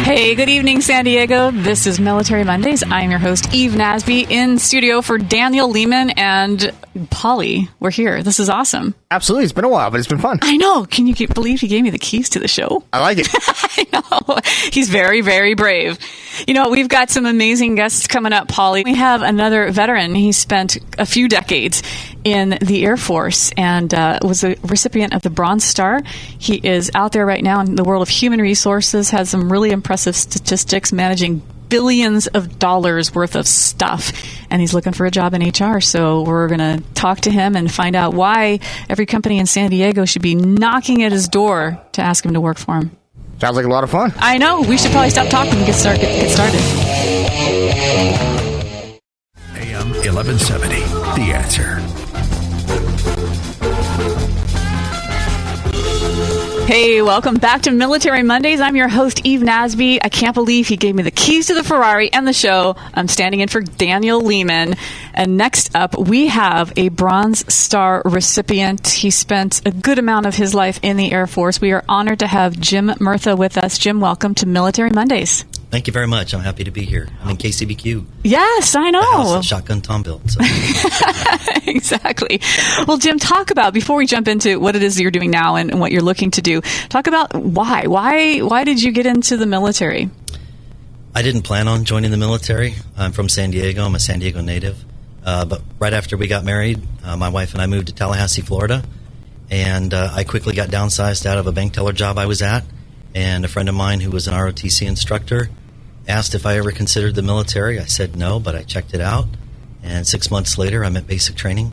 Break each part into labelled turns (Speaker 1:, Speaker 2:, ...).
Speaker 1: Hey, good evening, San Diego. This is Military Mondays. I'm your host, Eve Nasby, in studio for Daniel Lehman and Polly. We're here. This is awesome.
Speaker 2: Absolutely. It's been a while, but it's been fun.
Speaker 1: I know. Can you believe he gave me the keys to the show?
Speaker 2: I like it.
Speaker 1: I know. He's very, very brave. You know, we've got some amazing guests coming up, Polly. We have another veteran. He spent a few decades in the Air Force and was a recipient of the Bronze Star. He is out there right now in the world of human resources, has some really impressive statistics, managing billions of dollars worth of stuff, and he's looking for a job in HR. So we're going to talk to him and find out why every company in San Diego should be knocking at his door to ask him to work for him.
Speaker 2: Sounds like a lot of fun.
Speaker 1: I know. We should probably stop talking and get started.
Speaker 3: AM 1170, The Answer.
Speaker 1: Hey, welcome back to Military Mondays. I'm your host, Eve Nasby. I can't believe he gave me the keys to the Ferrari and the show. I'm standing in for Daniel Lehman. And next up, we have a Bronze Star recipient. He spent a good amount of his life in the Air Force. We are honored to have Jim Murtha with us. Jim, welcome to Military Mondays.
Speaker 4: Thank you very much. I'm happy to be here. I'm in KCBQ.
Speaker 1: Yes, I know.
Speaker 4: The house that Shotgun Tom built. So.
Speaker 1: Exactly. Well, Jim, talk about, before we jump into what it is that you're doing now and what you're looking to do, talk about why. Why did you get into the military?
Speaker 4: I didn't plan on joining the military. I'm from San Diego. I'm a San Diego native. But right after we got married, my wife and I moved to Tallahassee, Florida. And I quickly got downsized out of a bank teller job I was at. And a friend of mine who was an ROTC instructor asked if I ever considered the military. I said no, but I checked it out. And 6 months later, I'm at basic training.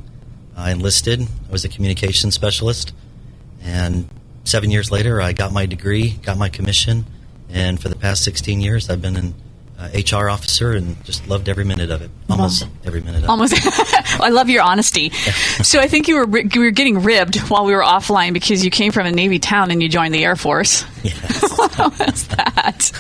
Speaker 4: I enlisted. I was a communications specialist. And 7 years later, I got my degree, got my commission. And for the past 16 years, I've been an HR officer and just loved every minute of it. Almost every minute of it.
Speaker 1: Almost. I love your honesty. So I think you were getting ribbed while we were offline because you came from a Navy town and you joined the Air Force.
Speaker 4: Yes.
Speaker 1: What was that?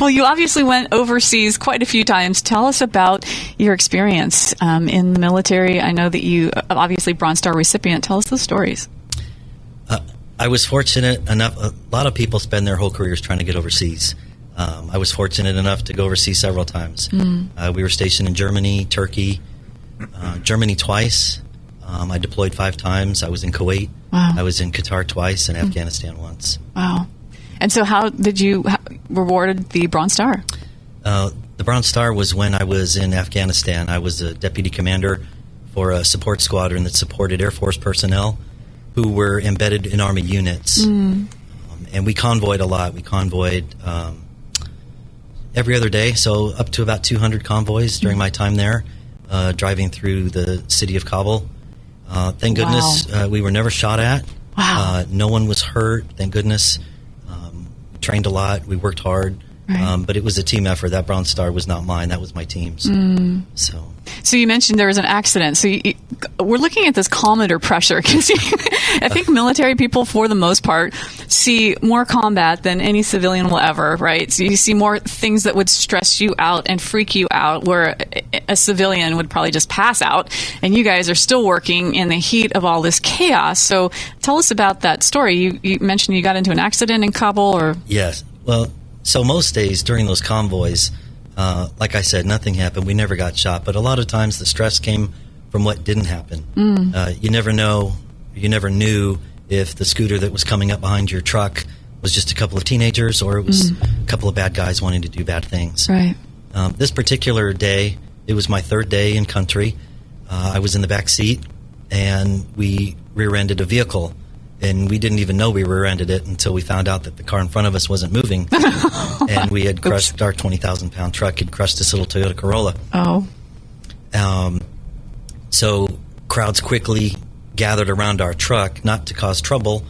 Speaker 1: Well, you obviously went overseas quite a few times. Tell us about your experience in the military. I know that you, obviously, Bronze Star recipient. Tell us those stories.
Speaker 4: I was fortunate enough. A lot of people spend their whole careers trying to get overseas. I was fortunate enough to go overseas several times. We were stationed in Germany, Turkey, Germany twice. I deployed 5 times. I was in Kuwait.
Speaker 1: Wow.
Speaker 4: I was in Qatar twice and Afghanistan once.
Speaker 1: Wow. And so how did you rewarded the Bronze Star?
Speaker 4: The Bronze Star was when I was in Afghanistan. I was a deputy commander for a support squadron that supported Air Force personnel who were embedded in Army units. And we convoyed a lot. We convoyed every other day, so up to about 200 convoys during my time there, driving through the city of Kabul. Thank goodness we were never shot at.
Speaker 1: Wow.
Speaker 4: No one was hurt, thank goodness. Trained a lot. We worked hard. Right. But it was a team effort. That Bronze Star was not mine. That was my team's. So
Speaker 1: you mentioned there was an accident. So we're looking at this kilometer pressure because I think military people, for the most part, see more combat than any civilian will ever, right? So you see more things that would stress you out and freak you out, where a civilian would probably just pass out. And you guys are still working in the heat of all this chaos. So tell us about that story. You mentioned you got into an accident in Kabul, or
Speaker 4: yes. Well, so most days during those convoys, like I said, nothing happened. We never got shot. But a lot of times the stress came from what didn't happen. You never know. You never knew if the scooter that was coming up behind your truck was just a couple of teenagers or it was a couple of bad guys wanting to do bad things.
Speaker 1: Right.
Speaker 4: This particular day, it was my 3rd day in country. I was in the back seat, and we rear-ended a vehicle. And we didn't even know we rear-ended it until we found out that the car in front of us wasn't moving. And we had crushed our 20,000-pound truck, had crushed this little Toyota Corolla.
Speaker 1: Oh.
Speaker 4: So crowds quickly gathered around our truck, not to cause trouble,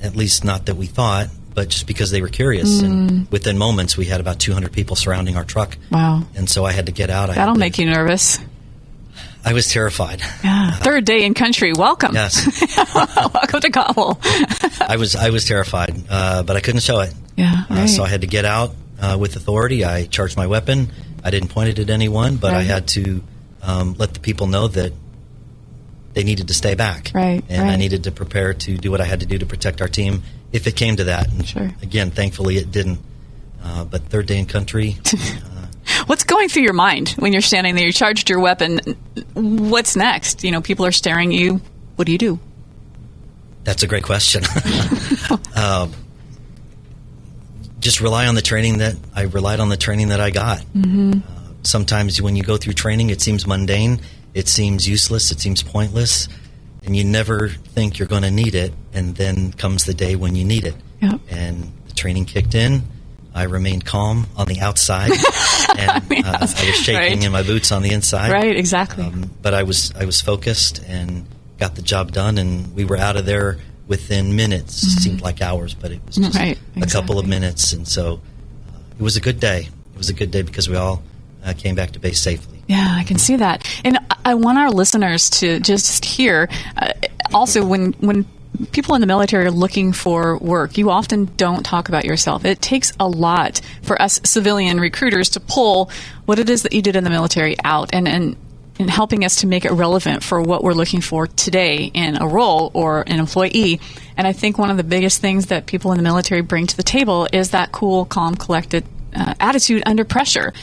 Speaker 4: at least not that we thought, but just because they were curious. And within moments, we had about 200 people surrounding our truck.
Speaker 1: Wow.
Speaker 4: And so I had to get out.
Speaker 1: That'll make you nervous.
Speaker 4: I was terrified.
Speaker 1: Yeah. 3rd day in country. Welcome.
Speaker 4: Yes.
Speaker 1: Welcome to Kabul.
Speaker 4: I was terrified, but I couldn't show it.
Speaker 1: Yeah. Right.
Speaker 4: So I had to get out with authority. I charged my weapon. I didn't point it at anyone, but I had to let the people know that they needed to stay back.
Speaker 1: Right.
Speaker 4: And I needed to prepare to do what I had to do to protect our team if it came to that. And
Speaker 1: sure.
Speaker 4: Again, thankfully it didn't. but third day in country.
Speaker 1: What's going through your mind when you're standing there? You charged your weapon. What's next? People are staring at you. What do you do?
Speaker 4: That's a great question. Just rely on the training that I relied on the training that I got. Mm-hmm. Sometimes when you go through training, it seems mundane, it seems useless, it seems pointless, and you never think you're going to need it. And then comes the day when you need it. Yep. And the training kicked in. I remained calm on the outside, and I was shaking in my boots on the inside.
Speaker 1: Right, exactly.
Speaker 4: But I was focused and got the job done, and we were out of there within minutes. Mm-hmm. It seemed like hours, but it was just a couple of minutes. And so it was a good day. It was a good day because we all came back to base safely.
Speaker 1: Yeah, I can see that. And I want our listeners to just hear, also when people in the military are looking for work, you often don't talk about yourself. It takes a lot for us civilian recruiters to pull what it is that you did in the military out and helping us to make it relevant for what we're looking for today in a role or an employee. And I think one of the biggest things that people in the military bring to the table is that cool, calm, collected attitude under pressure.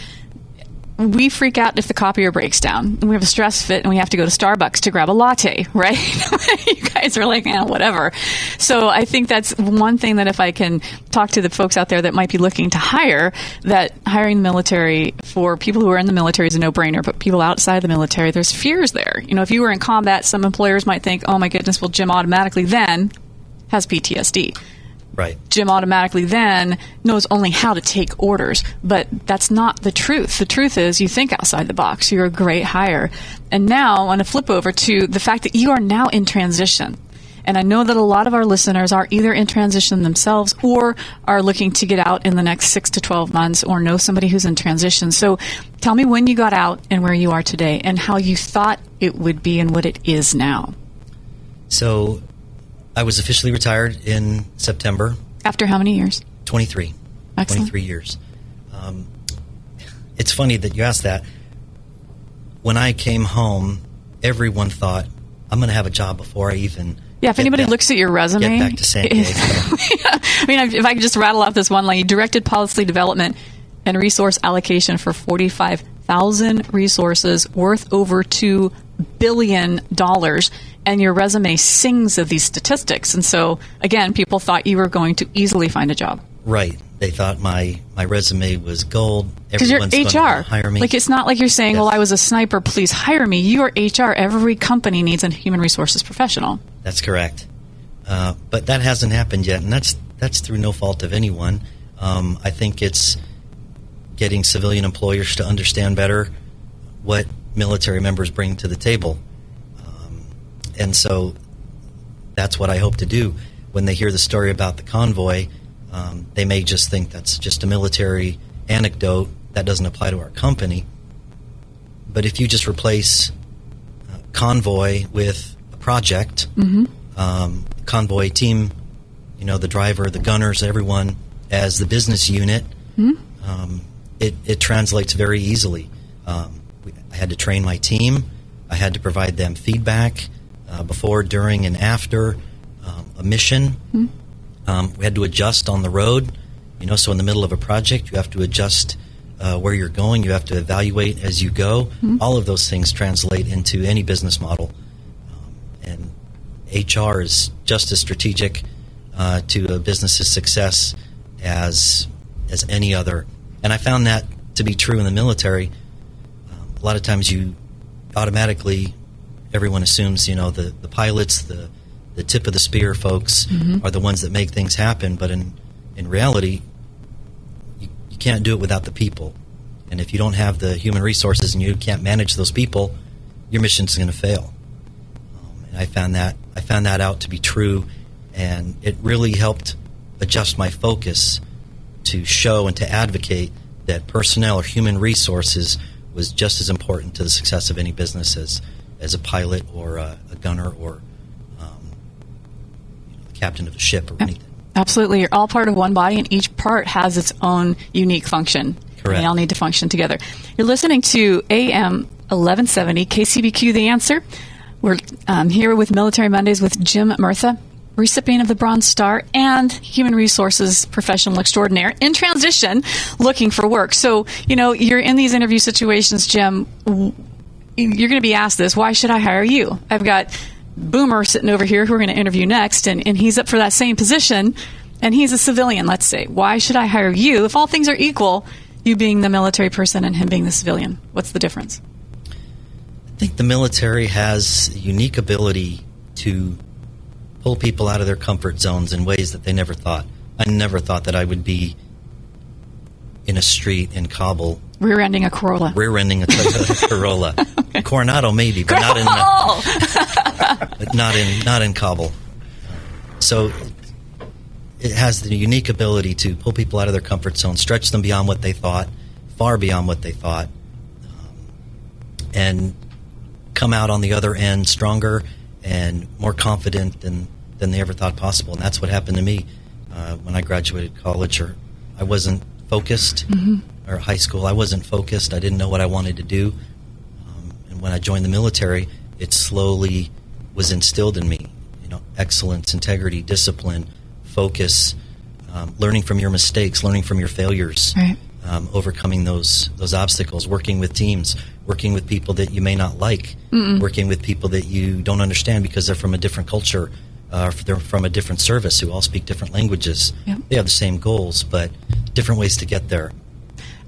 Speaker 1: We freak out if the copier breaks down, and we have a stress fit, and we have to go to Starbucks to grab a latte, right? You guys are like, whatever. So I think that's one thing that if I can talk to the folks out there that might be looking to hire, that hiring the military for people who are in the military is a no-brainer, but people outside the military, there's fears there. If you were in combat, some employers might think, oh my goodness, well, Jim automatically then has PTSD.
Speaker 4: Right.
Speaker 1: Jim automatically then knows only how to take orders, but that's not the truth. The truth is you think outside the box. You're a great hire. And now I want to flip over to the fact that you are now in transition. And I know that a lot of our listeners are either in transition themselves or are looking to get out in the next 6 to 12 months or know somebody who's in transition. So tell me when you got out and where you are today and how you thought it would be and what it is now.
Speaker 4: So I was officially retired in September.
Speaker 1: After how many years?
Speaker 4: 23.
Speaker 1: Excellent.
Speaker 4: 23 years. It's funny that you asked that. When I came home, everyone thought, I'm going to have a job before I even
Speaker 1: if anybody looks at your resume.
Speaker 4: Get back to San Diego.
Speaker 1: I mean, if I could just rattle off this one line, you directed policy development and resource allocation for 45,000 resources worth over $2 billion. And your resume sings of these statistics. And so, again, people thought you were going to easily find a job.
Speaker 4: Right. They thought my resume was gold.
Speaker 1: Because you're
Speaker 4: Everyone's
Speaker 1: HR.
Speaker 4: going to hire me.
Speaker 1: Like, it's not like you're saying,
Speaker 4: Yes.
Speaker 1: well, I was a sniper, please hire me. You are HR. Every company needs a human resources professional.
Speaker 4: That's correct. But that hasn't happened yet, and that's through no fault of anyone. I think it's getting civilian employers to understand better what military members bring to the table. And so that's what I hope to do. When they hear the story about the convoy, they may just think that's just a military anecdote that doesn't apply to our company. But if you just replace convoy with a project, convoy team, the driver, the gunners, everyone as the business unit, it translates very easily. I had to train my team. I had to provide them feedback before, during, and after a mission. We had to adjust on the road. So in the middle of a project, you have to adjust where you're going. You have to evaluate as you go. All of those things translate into any business model. And HR is just as strategic to a business's success as any other. And I found that to be true in the military. A lot of times automatically, everyone assumes, the pilots, the tip of the spear folks are the ones that make things happen. But in reality, you can't do it without the people. And if you don't have the human resources and you can't manage those people, your mission's going to fail. And I found that out to be true, and it really helped adjust my focus to show and to advocate that personnel or human resources was just as important to the success of any business as a pilot or a gunner or the captain of a ship or anything.
Speaker 1: Absolutely. You're all part of one body, and each part has its own unique function.
Speaker 4: Correct.
Speaker 1: They all need to function together. You're listening to AM 1170, KCBQ The Answer. We're here with Military Mondays with Jim Murtha. recipient of the Bronze Star, and human resources professional extraordinaire in transition looking for work. So, you're in these interview situations, Jim. You're going to be asked this: why should I hire you? I've got Boomer sitting over here who we're going to interview next, and he's up for that same position, and he's a civilian, let's say. Why should I hire you if all things are equal, you being the military person and him being the civilian? What's the difference?
Speaker 4: I think the military has a unique ability to pull people out of their comfort zones in ways that they never thought. I never thought that I would be in a street in Kabul.
Speaker 1: Rear-ending a Corolla.
Speaker 4: Rear-ending a Toyota Corolla. Okay. Coronado maybe, but not in Kabul. So it has the unique ability to pull people out of their comfort zone, stretch them beyond what they thought, far beyond what they thought, and come out on the other end stronger and more confident than they ever thought possible. And that's what happened to me when I graduated college. Or I wasn't focused, or high school. I wasn't focused. I didn't know what I wanted to do. And when I joined the military, it slowly was instilled in me. Excellence, integrity, discipline, focus, learning from your mistakes, learning from your failures,
Speaker 1: right.
Speaker 4: Overcoming those obstacles, working with teams, working with people that you may not like, working with people that you don't understand because they're from a different culture, they're from a different service, who all speak different languages. Yep. They have the same goals, but different ways to get there.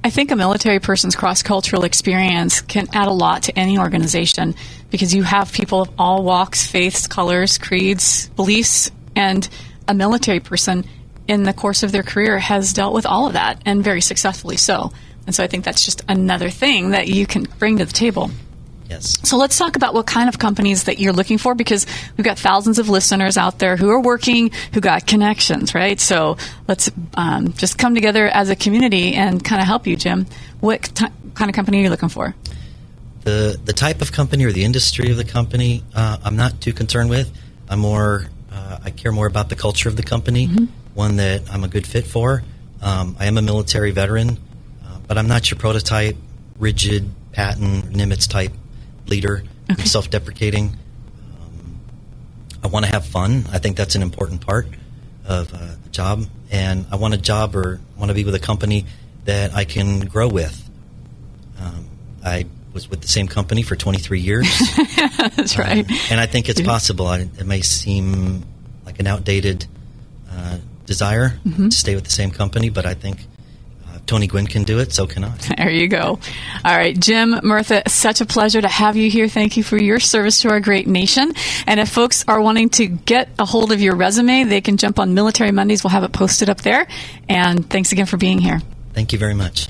Speaker 1: I think a military person's cross-cultural experience can add a lot to any organization, because you have people of all walks, faiths, colors, creeds, beliefs, and a military person in the course of their career has dealt with all of that, and very successfully so. And so I think that's just another thing that you can bring to the table.
Speaker 4: Yes.
Speaker 1: So let's talk about what kind of companies that you're looking for, because we've got thousands of listeners out there who are working, who got connections, right? So let's just come together as a community and kind of help you, Jim. What kind of company are you looking for?
Speaker 4: The type of company or the industry of the company, I'm not too concerned with. I care more about the culture of the company, one that I'm a good fit for. I am a military veteran, but I'm not your prototype, rigid, Patton, Nimitz type leader. Okay. I'm self-deprecating. I want to have fun. I think that's an important part of the job. And I want a job, or want to be with a company that I can grow with. I was with the same company for 23 years.
Speaker 1: That's right.
Speaker 4: And I think it's possible. It may seem like an outdated desire to stay with the same company, but I think Tony Gwynn can do it, so can I.
Speaker 1: There you go. All right, Jim, Murtha, such a pleasure to have you here. Thank you for your service to our great nation. And if folks are wanting to get a hold of your resume, they can jump on Military Mondays. We'll have it posted up there. And thanks again for being here.
Speaker 4: Thank you very much.